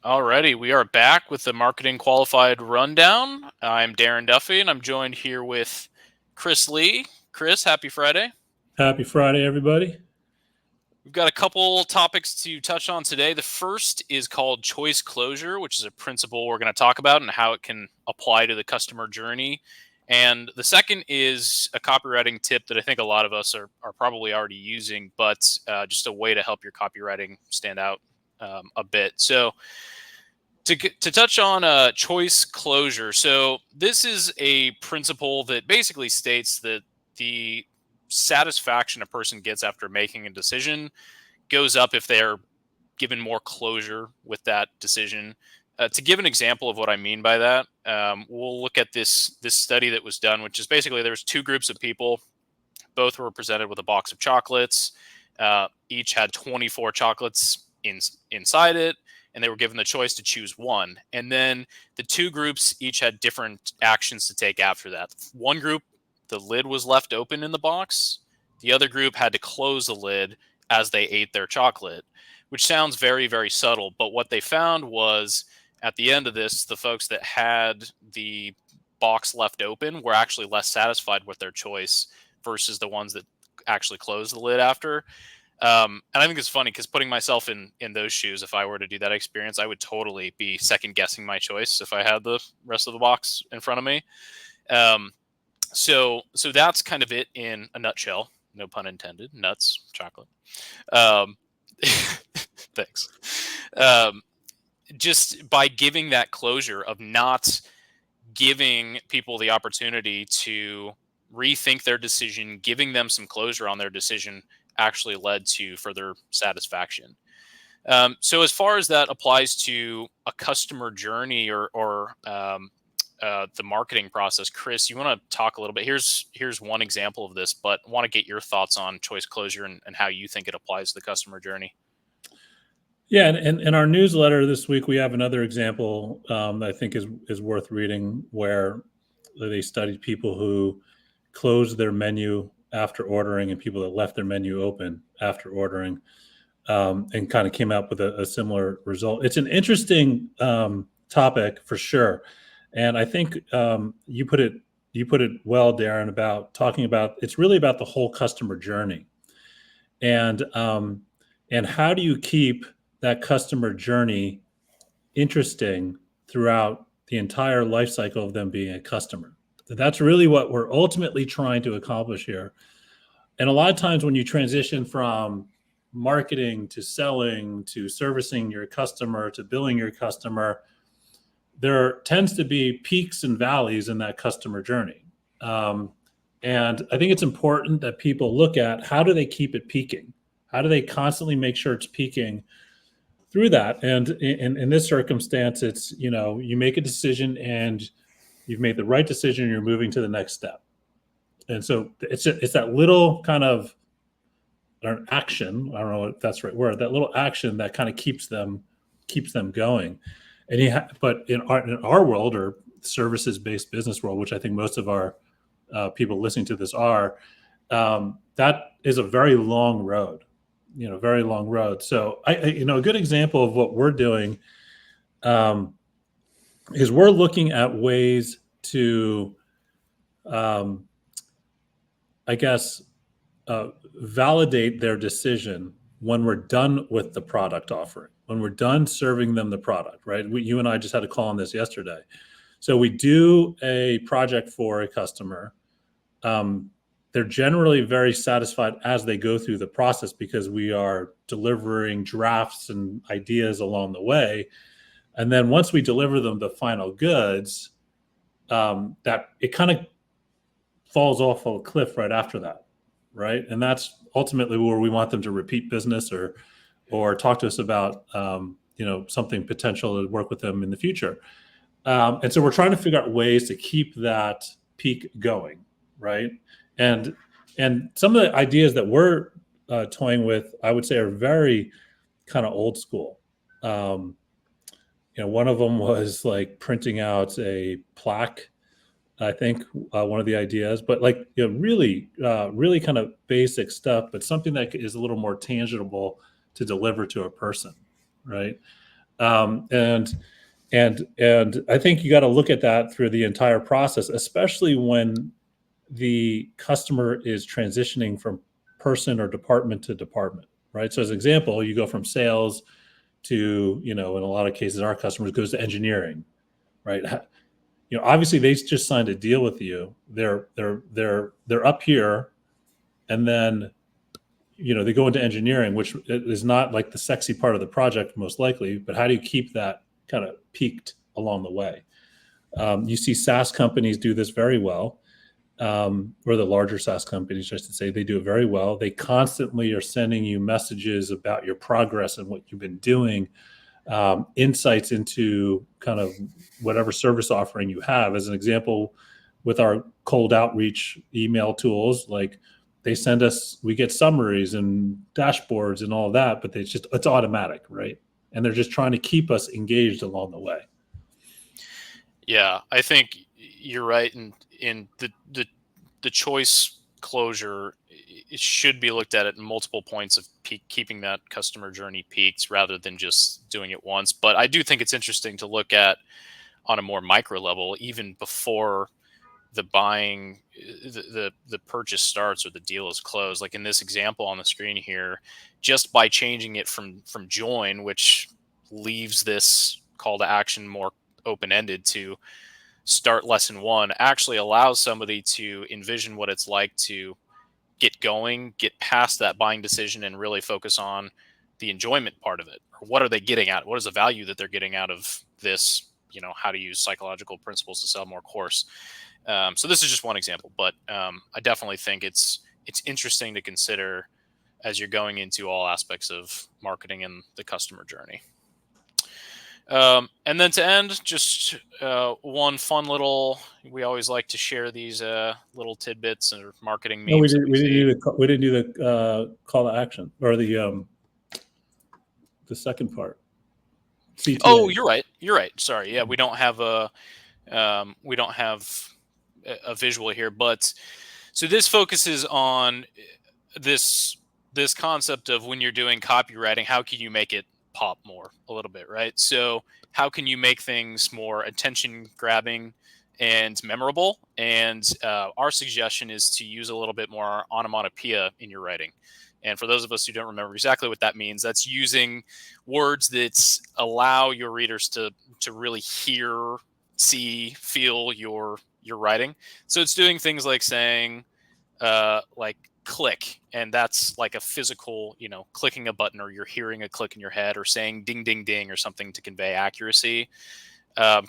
Alrighty, we are back with the Marketing Qualified Rundown. I'm Darren Duffy, and I'm joined here with Chris Lee. Chris, happy Friday. Happy Friday, everybody. We've got a couple topics to touch on today. The first is called choice closure, which is a principle we're going to talk about and how it can apply to the customer journey. And the second is a copywriting tip that I think a lot of us are probably already using, but just a way to help your copywriting stand out a bit. So, to touch on choice closure, so this is a principle that basically states that the satisfaction a person gets after making a decision goes up if they're given more closure with that decision. To give an example of what I mean by that, we'll look at this study that was done, which is basically there was two groups of people. Both were presented with a box of chocolates. Each had 24 chocolates inside it, and they were given the choice to choose one. And then the two groups each had different actions to take after that. One group, the lid was left open in the box. The other group had to close the lid as they ate their chocolate, which sounds very, very subtle. But what they found was at the end of this, the folks that had the box left open were actually less satisfied with their choice versus the ones that actually closed the lid after. And I think it's funny because putting myself in those shoes, if I were to do that experience, I would totally be second guessing my choice if I had the rest of the box in front of me. So that's kind of it in a nutshell. No pun intended. Nuts, chocolate. Thanks. Just by giving that closure of not giving people the opportunity to rethink their decision, giving them some closure on their decision actually led to further satisfaction. So as far as that applies to a customer journey or the marketing process, Chris, you want to talk a little bit? Here's one example of this, but I want to get your thoughts on choice closure and how you think it applies to the customer journey. Yeah, and in our newsletter this week, we have another example that I think is worth reading, where they studied people who closed their menu after ordering and people that left their menu open after ordering, and kind of came up with a similar result. It's an interesting topic for sure, and I think you put it well, Darren, about talking about it's really about the whole customer journey, and how do you keep that customer journey interesting throughout the entire life cycle of them being a customer. That's really what we're ultimately trying to accomplish here. And a lot of times when you transition from marketing to selling to servicing your customer to billing your customer, there tends to be peaks and valleys in that customer journey. And I think it's important that people look at how do they keep it peaking? How do they constantly make sure it's peaking through that? And in this circumstance, it's, you make a decision and you've made the right decision and you're moving to the next step. And so it's that little kind of an action. I don't know if that's the right word. That little action that kind of keeps them going. And but in our world, or services-based business world, which I think most of our people listening to this are, that is a very long road. Very long road. So a good example of what we're doing is we're looking at ways to, validate their decision when we're done with the product offering, when we're done serving them the product, right? You and I just had a call on this yesterday. So we do a project for a customer. They're generally very satisfied as they go through the process because we are delivering drafts and ideas along the way. And then once we deliver them the final goods, that it kind of falls off a cliff right after that, right? And that's ultimately where we want them to repeat business or talk to us about something potential to work with them in the future. And so we're trying to figure out ways to keep that peak going, right? And some of the ideas that we're toying with, I would say, are very kind of old school. One of them was like printing out a plaque. I think one of the ideas, but really kind of basic stuff, but something that is a little more tangible to deliver to a person, right? And I think you got to look at that through the entire process, especially when the customer is transitioning from person or department to department, right? So as an example, you go from sales to, in a lot of cases, our customers goes to engineering, right? Obviously they just signed a deal with you. They're up here, and then they go into engineering, which is not like the sexy part of the project most likely, but how do you keep that kind of peaked along the way? You see SaaS companies do this very well, or the larger SaaS companies, I should say, they do it very well. They constantly are sending you messages about your progress and what you've been doing, insights into kind of whatever service offering you have. As an example, with our cold outreach email tools, like they send us, we get summaries and dashboards and all of that, but it's automatic, right? And they're just trying to keep us engaged along the way. Yeah, I think you're right. In the choice closure, it should be looked at in multiple points of keeping that customer journey peaked rather than just doing it once. But I do think it's interesting to look at on a more micro level, even before the buying, the purchase starts or the deal is closed. Like in this example on the screen here, just by changing it from join, which leaves this call to action more open-ended, to start lesson 1, actually allows somebody to envision what it's like to get going, get past that buying decision, and really focus on the enjoyment part of it. Or what are they getting at? What is the value that they're getting out of this? How to use psychological principles to sell more course. So this is just one example, but I definitely think it's interesting to consider as you're going into all aspects of marketing and the customer journey. And then to end, just one fun little. We always like to share these little tidbits or marketing memes. No, we didn't do the call to action or the second part. CTAs. Oh, you're right. Sorry, yeah, we don't have a visual here, but so this focuses on this concept of when you're doing copywriting, how can you make it pop more a little bit, right? So how can you make things more attention grabbing and memorable? And our suggestion is to use a little bit more onomatopoeia in your writing. And for those of us who don't remember exactly what that means, that's using words that allow your readers to really hear, see, feel your writing. So it's doing things like saying like click, and that's like a physical, clicking a button, or you're hearing a click in your head, or saying ding, ding, ding, or something to convey accuracy.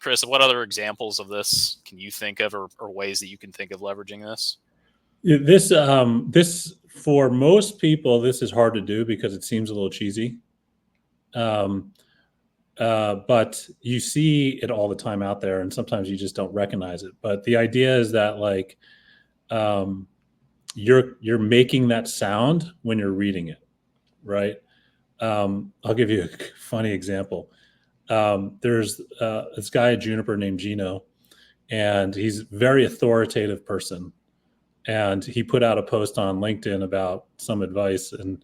Chris, what other examples of this can you think of, or ways that you can think of leveraging this? This for most people, this is hard to do because it seems a little cheesy. But you see it all the time out there, and sometimes you just don't recognize it. But the idea is that like you're making that sound when you're reading it, right? I'll give you a funny example. There's this guy at Juniper named Gino, and he's a very authoritative person. And he put out a post on LinkedIn about some advice, and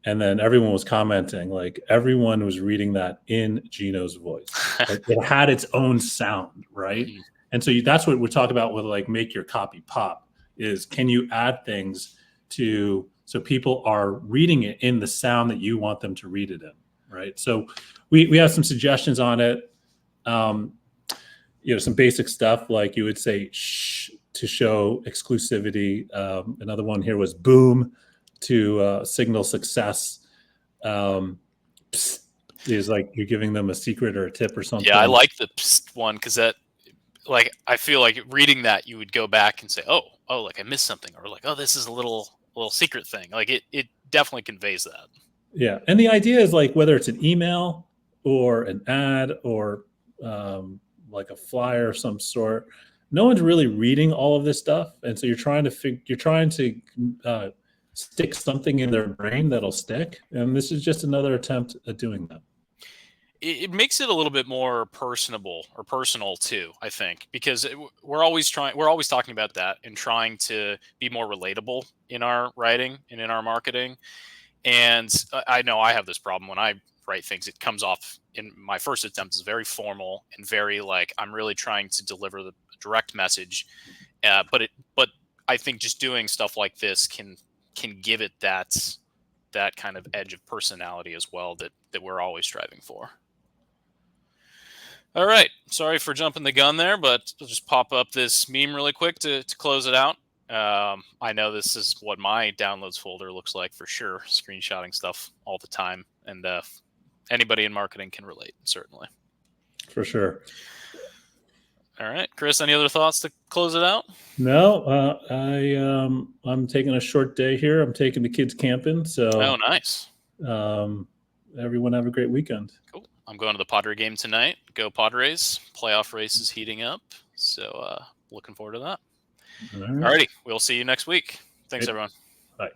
then everyone was commenting, like everyone was reading that in Gino's voice. Like it had its own sound, right? Mm-hmm. And so that's what we talk about with like make your copy pop, is can you add things so people are reading it in the sound that you want them to read it in, right? So we have some suggestions on it. Some basic stuff like you would say shh to show exclusivity. Another one here was boom to signal success. Psst is like you're giving them a secret or a tip or something. Yeah, I like the psst one because that, like, I feel like reading that you would go back and say, oh, like I missed something, or like, oh, this is a little secret thing. Like it definitely conveys that. Yeah, and the idea is like whether it's an email or an ad or like a flyer of some sort, no one's really reading all of this stuff, and so you're trying to stick something in their brain that'll stick, and this is just another attempt at doing that. It makes it a little bit more personable or personal too, I think, because we're always talking about that and trying to be more relatable in our writing and in our marketing. And I know I have this problem when I write things. It comes off in my first attempt as very formal and very like I'm really trying to deliver the direct message. But I think just doing stuff like this can give it that kind of edge of personality as well that we're always striving for. All right. Sorry for jumping the gun there, but I'll just pop up this meme really quick to close it out. I know this is what my downloads folder looks like for sure, screenshotting stuff all the time. And anybody in marketing can relate, certainly. For sure. All right. Chris, any other thoughts to close it out? No, I'm taking a short day here. I'm taking the kids camping. So, oh, nice. Everyone have a great weekend. Cool. I'm going to the Padre game tonight. Go Padres. Playoff race is heating up. So looking forward to that. All righty. We'll see you next week. Thanks, everyone. Bye.